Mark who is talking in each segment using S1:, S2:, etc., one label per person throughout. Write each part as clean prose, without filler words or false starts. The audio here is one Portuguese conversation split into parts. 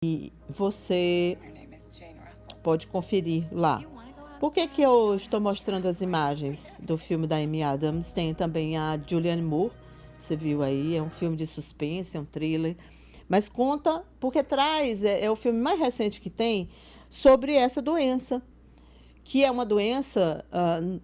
S1: E você pode conferir lá. Por que que eu estou mostrando as imagens do filme da Amy Adams? Tem também a Julianne Moore, você viu aí, é um filme de suspense, é um thriller, mas conta, porque traz, é o filme mais recente que tem, sobre essa doença, que é uma doença,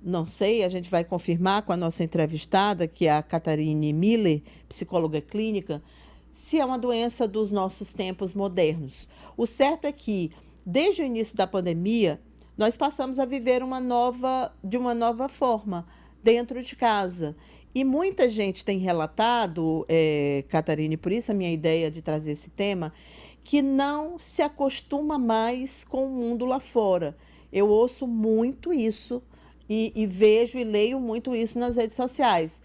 S1: não sei, a gente vai confirmar com a nossa entrevistada, que é a Catharine Miller, psicóloga clínica, se é uma doença dos nossos tempos modernos. O certo é que, desde o início da pandemia, nós passamos a viver de uma nova forma, dentro de casa. E muita gente tem relatado, Catarine, por isso a minha ideia de trazer esse tema, que não se acostuma mais com o mundo lá fora. Eu ouço muito isso e vejo e leio muito isso nas redes sociais,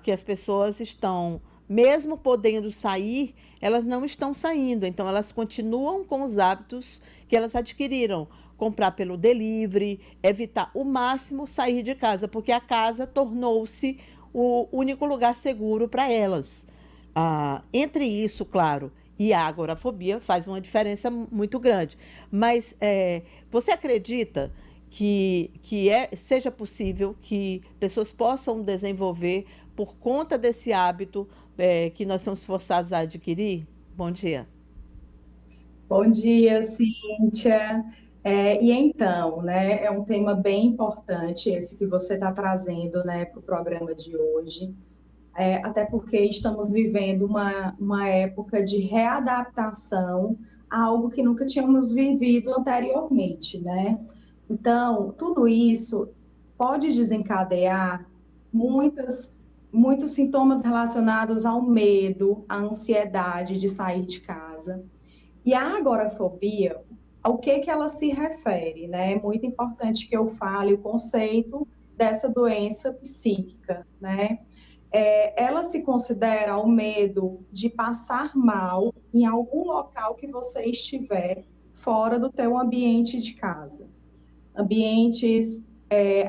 S1: que as pessoas estão, mesmo podendo sair, elas não estão saindo, então elas continuam com os hábitos que elas adquiriram, comprar pelo delivery, evitar o máximo sair de casa, porque a casa tornou-se o único lugar seguro para elas. Entre isso, claro, e a agorafobia faz uma diferença muito grande. Mas você acredita que seja possível que pessoas possam desenvolver por conta desse hábito que nós somos forçados a adquirir? Bom dia.
S2: Bom dia, Cíntia. E então, né, é um tema bem importante esse que você está trazendo, né, para o programa de hoje, até porque estamos vivendo uma época de readaptação a algo que nunca tínhamos vivido anteriormente, né? Então, tudo isso pode desencadear muitas, muitos sintomas relacionados ao medo, à ansiedade de sair de casa. E a agorafobia, ao que ela se refere, né? É muito importante que eu fale o conceito dessa doença psíquica, né? Ela se considera o medo de passar mal em algum local que você estiver fora do teu ambiente de casa. Ambientes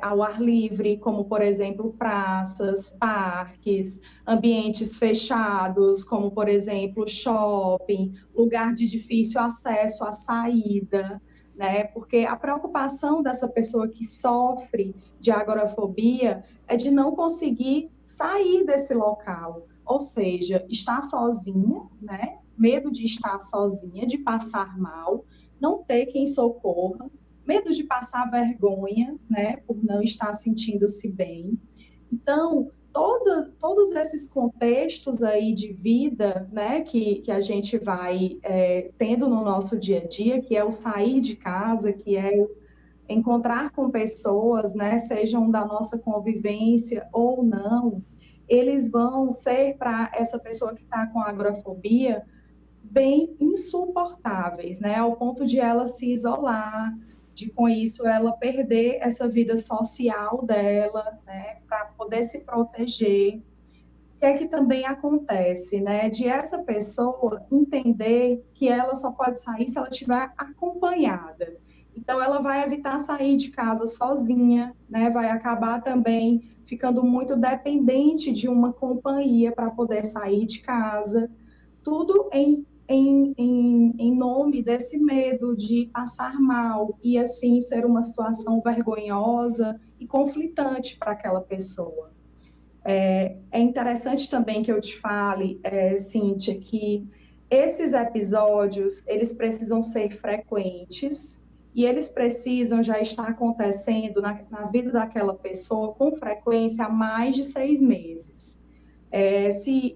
S2: ao ar livre, como, por exemplo, praças, parques, ambientes fechados, como, por exemplo, shopping, lugar de difícil acesso à saída, né? Porque a preocupação dessa pessoa que sofre de agorafobia é de não conseguir sair desse local, ou seja, estar sozinha, né? Medo de estar sozinha, de passar mal, não ter quem socorra, medo de passar vergonha, né, por não estar sentindo-se bem. Então, todos esses contextos aí de vida, né, que a gente vai tendo no nosso dia a dia, que é o sair de casa, que é o encontrar com pessoas, né, sejam da nossa convivência ou não, eles vão ser para essa pessoa que está com agorafobia bem insuportáveis, né, ao ponto de ela se isolar, de com isso ela perder essa vida social dela, né, para poder se proteger. O que é que também acontece, né, de essa pessoa entender que ela só pode sair se ela estiver acompanhada. Então, ela vai evitar sair de casa sozinha, né, vai acabar também ficando muito dependente de uma companhia para poder sair de casa, tudo em nome desse medo de passar mal e assim ser uma situação vergonhosa e conflitante para aquela pessoa. É interessante também que eu te fale, Cíntia, que esses episódios, eles precisam ser frequentes e eles precisam já estar acontecendo na vida daquela pessoa com frequência há mais de 6 meses. Se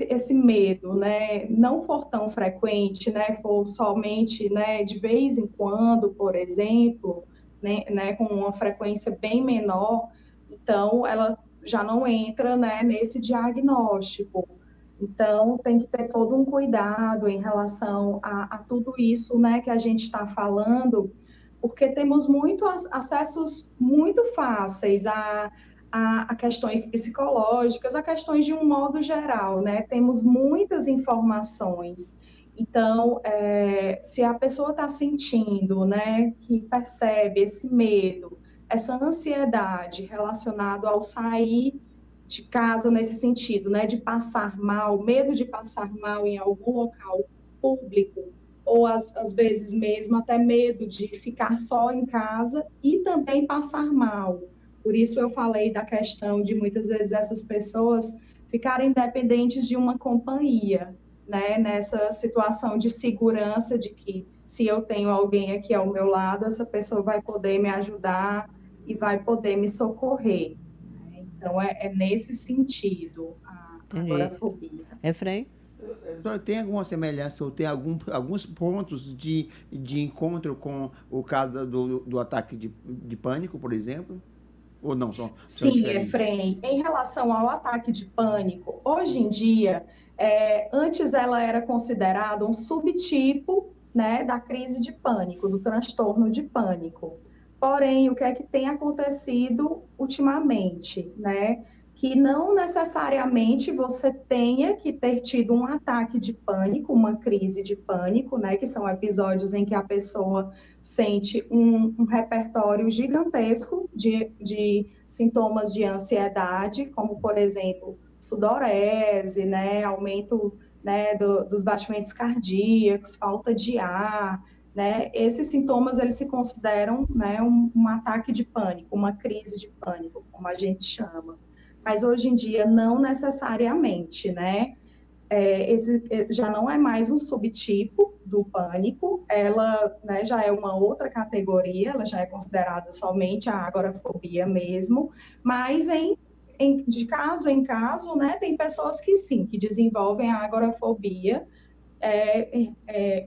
S2: esse medo, né, não for tão frequente, né, for somente, né, de vez em quando, por exemplo, né, com uma frequência bem menor, então ela já não entra, né, nesse diagnóstico. Então, tem que ter todo um cuidado em relação a tudo isso, né, que a gente está falando, porque temos muitos acessos muito fáceis a questões psicológicas, a questões de um modo geral, né? Temos muitas informações. Então, se a pessoa está sentindo, né, que percebe esse medo, essa ansiedade relacionada ao sair de casa nesse sentido, né, de passar mal, medo de passar mal em algum local público, ou às vezes mesmo até medo de ficar só em casa e também passar mal. Por isso eu falei da questão de muitas vezes essas pessoas ficarem dependentes de uma companhia, né? Nessa situação de segurança de que se eu tenho alguém aqui ao meu lado, essa pessoa vai poder me ajudar e vai poder me socorrer. Então, é nesse sentido a
S1: Entendi.
S2: agorafobia.
S1: Efraim?
S3: Então, tem alguma semelhança ou tem alguns pontos de encontro com o caso do ataque de pânico, por exemplo? Ou não, são
S2: Sim,
S3: diferentes?
S2: Efraim, em relação ao ataque de pânico, hoje em dia, antes ela era considerada um subtipo, né, da crise de pânico, do transtorno de pânico. Porém, o que é que tem acontecido ultimamente, né? Que não necessariamente você tenha que ter tido um ataque de pânico, uma crise de pânico, né? Que são episódios em que a pessoa sente um repertório gigantesco de sintomas de ansiedade, como, por exemplo, sudorese, né, aumento, né, dos batimentos cardíacos, falta de ar, né, esses sintomas, eles se consideram, né, um ataque de pânico, uma crise de pânico, como a gente chama. Mas hoje em dia, não necessariamente, né? Esse já não é mais um subtipo do pânico, ela, né, já é uma outra categoria, ela já é considerada somente a agorafobia mesmo, mas de caso em caso, né, tem pessoas que sim, que desenvolvem a agorafobia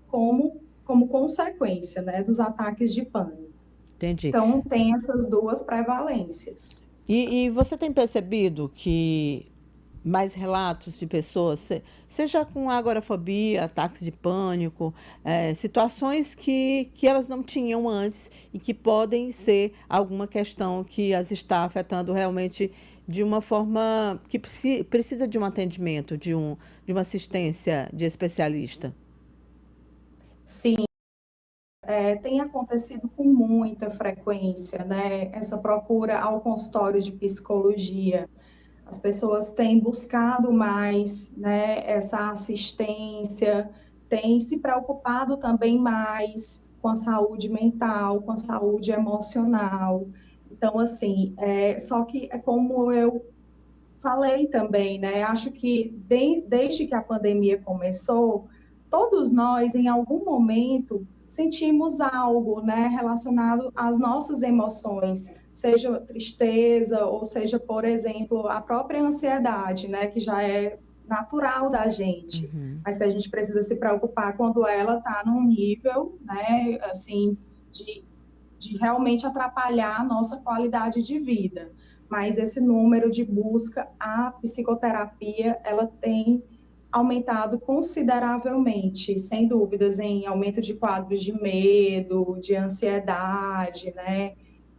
S2: como consequência, né, dos ataques de pânico.
S1: Entendi.
S2: Então, tem essas duas prevalências.
S1: E você tem percebido que mais relatos de pessoas, seja com agorafobia, ataques de pânico, situações que elas não tinham antes e que podem ser alguma questão que as está afetando realmente de uma forma que precisa de um atendimento, de uma assistência de especialista?
S2: Sim, tem acontecido com muita frequência, né? Essa procura ao consultório de psicologia. As pessoas têm buscado mais, né, essa assistência, têm se preocupado também mais com a saúde mental, com a saúde emocional. Então, assim, só que é como eu falei também, né? Acho que desde que a pandemia começou, todos nós, em algum momento, sentimos algo, né, relacionado às nossas emoções, seja tristeza, ou seja, por exemplo, a própria ansiedade, né, que já é natural da gente,
S1: Uhum.
S2: mas que a gente precisa se preocupar quando ela está num nível, né, assim, de realmente atrapalhar a nossa qualidade de vida. Mas esse número de busca à psicoterapia, ela tem aumentado consideravelmente, sem dúvidas, em aumento de quadros de medo, de ansiedade, né?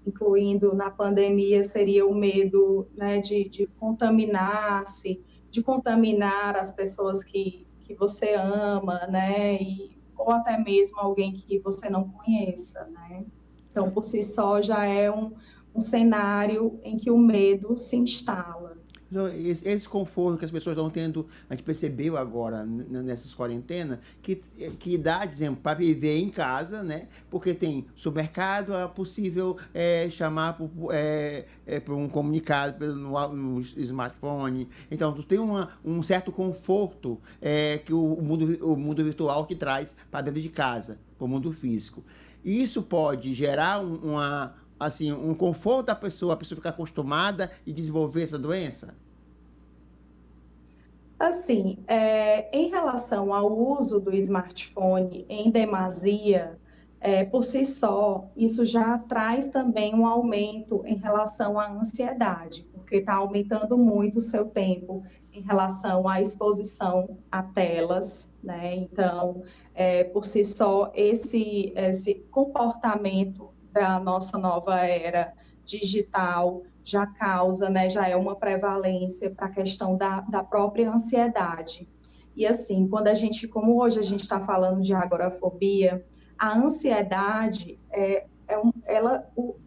S2: Incluindo na pandemia seria o medo, né, de contaminar-se, de contaminar as pessoas que você ama, né? Ou até mesmo alguém que você não conheça, né? Então, por si só, já é um cenário em que o medo se instala.
S3: Então, esse conforto que as pessoas estão tendo, a gente percebeu agora nessas quarentenas, que dá, exemplo, para viver em casa, né? Porque tem supermercado, é possível chamar por um comunicado no smartphone. Então, tu tem um certo conforto que o mundo virtual te traz para dentro de casa, para o mundo físico. E isso pode gerar assim, um conforto da pessoa, a pessoa ficar acostumada e desenvolver essa doença?
S2: Assim, em relação ao uso do smartphone em demasia, por si só, isso já traz também um aumento em relação à ansiedade, porque está aumentando muito o seu tempo em relação à exposição a telas, né? Então, por si só, esse comportamento da nossa nova era digital já causa, né, já é uma prevalência para a questão da própria ansiedade. E assim, quando a gente, como hoje a gente está falando de agorafobia, a ansiedade,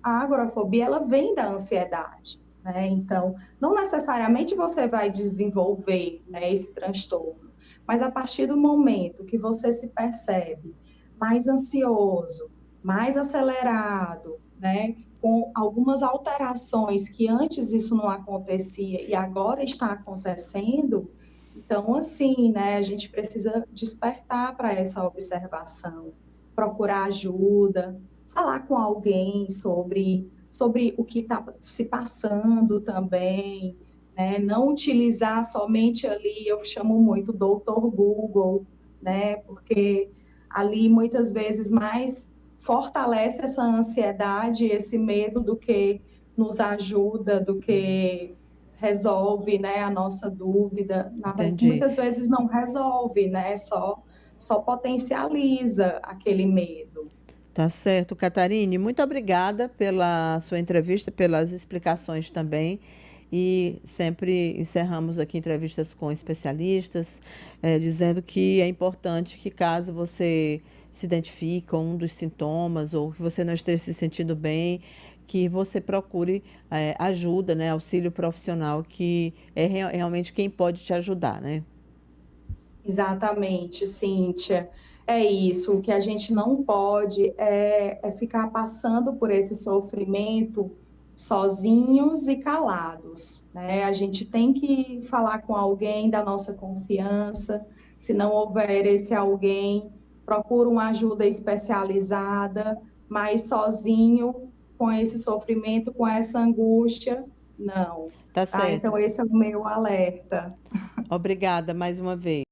S2: a agorafobia, ela vem da ansiedade, né? Então, não necessariamente você vai desenvolver, né, esse transtorno, Mas a partir do momento que você se percebe mais ansioso, mais acelerado, né, com algumas alterações que antes isso não acontecia e agora está acontecendo, então, assim, né, a gente precisa despertar para essa observação, procurar ajuda, falar com alguém sobre o que está se passando também, né? Não utilizar somente ali, eu chamo muito doutor Google, né? Porque ali muitas vezes mais fortalece essa ansiedade, esse medo do que nos ajuda, do que resolve, né, a nossa dúvida.
S1: Entendi.
S2: Muitas vezes não resolve, né? Só potencializa aquele medo.
S1: Tá certo, Catarine. Muito obrigada pela sua entrevista, pelas explicações também. E sempre encerramos aqui entrevistas com especialistas, dizendo que é importante que, caso você se identifique com um dos sintomas ou que você não esteja se sentindo bem, que você procure ajuda, né, auxílio profissional, que é realmente quem pode te ajudar, né?
S2: Exatamente, Cíntia. É isso. O que a gente não pode é ficar passando por esse sofrimento sozinhos e calados, né? A gente tem que falar com alguém da nossa confiança. Se não houver esse alguém, procura uma ajuda especializada, mas sozinho, com esse sofrimento, com essa angústia, não.
S1: Tá
S2: Tá?
S1: certo.
S2: Então, esse é o meu alerta.
S1: Obrigada mais uma vez.